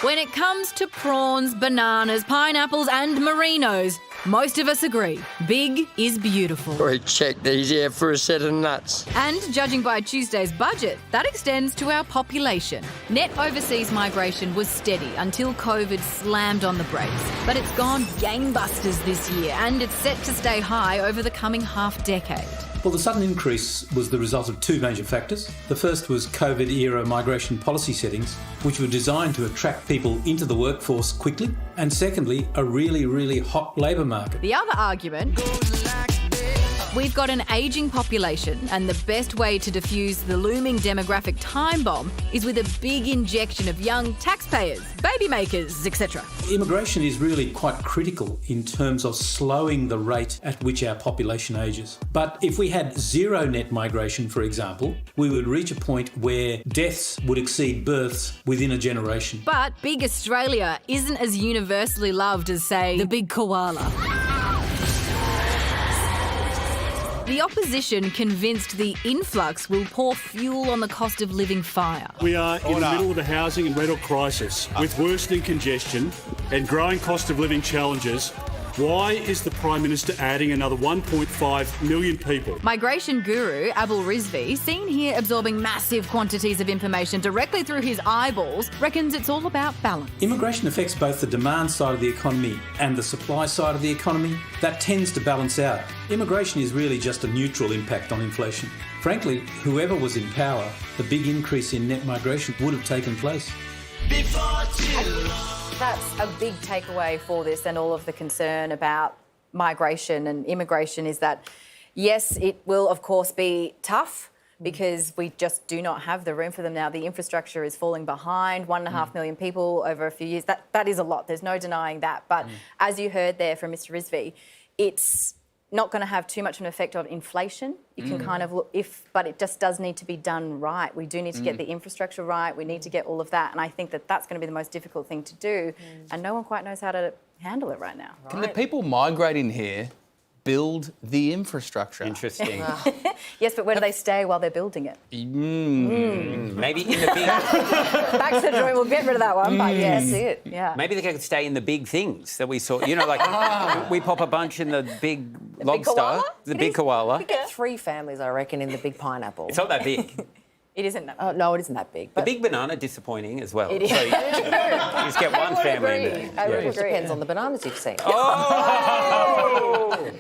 When it comes to prawns, bananas, pineapples and merinos, most of us agree, big is beautiful. We check these here for a set of nuts. And judging by Tuesday's budget, that extends to our population. Net overseas migration was steady until COVID slammed on the brakes. But it's gone gangbusters this year and it's set to stay high over the coming half-decade. Well, the sudden increase was the result of two major factors. The first was COVID-era migration policy settings, which were designed to attract people into the workforce quickly. And secondly, a really, really hot labour market. The other argument, we've got an ageing population and the best way to defuse the looming demographic time bomb is with a big injection of young taxpayers, baby makers, etc. Immigration is really quite critical in terms of slowing the rate at which our population ages. But if we had zero net migration, for example, we would reach a point where deaths would exceed births within a generation. But big Australia isn't as universally loved as, say, the big koala. The opposition convinced the influx will pour fuel on the cost of living fire. We are in the middle of a housing and rental crisis with worsening congestion and growing cost of living challenges. Why is the Prime Minister adding another 1.5 million people? Migration guru Abul Rizvi, seen here absorbing massive quantities of information directly through his eyeballs, reckons it's all about balance. Immigration affects both the demand side of the economy and the supply side of the economy. That tends to balance out. Immigration is really just a neutral impact on inflation. Frankly, whoever was in power, the big increase in net migration would have taken place. That's a big takeaway for this and all of the concern about migration and immigration is that, yes, it will, of course, be tough because we just do not have the room for them now. The infrastructure is falling behind, 1.5 million people over a few years. That is a lot. There's no denying that. But as you heard there from Mr Rizvi, it's not going to have too much of an effect on inflation. You can kind of look but it just does need to be done right. We do need to get the infrastructure right. We need to get all of that. And I think that that's going to be the most difficult thing to do. And no one quite knows how to handle it right now. Can the people migrating here build the infrastructure? Interesting. Yes, but where do they stay while they're building it? Maybe in the big... Back to the drawing, we'll get rid of that one, but yeah, that's it. Yeah. Maybe they could stay in the big things that we saw. You know, like we pop a bunch in the big lobster, koala? the big koala. We get 3 families, I reckon, in the big pineapple. It's not that big. It isn't that big. No, it isn't that big. The But big banana, disappointing as well. It is. So you just get one family in there. I would it agree. depends on the bananas you've seen. Oh!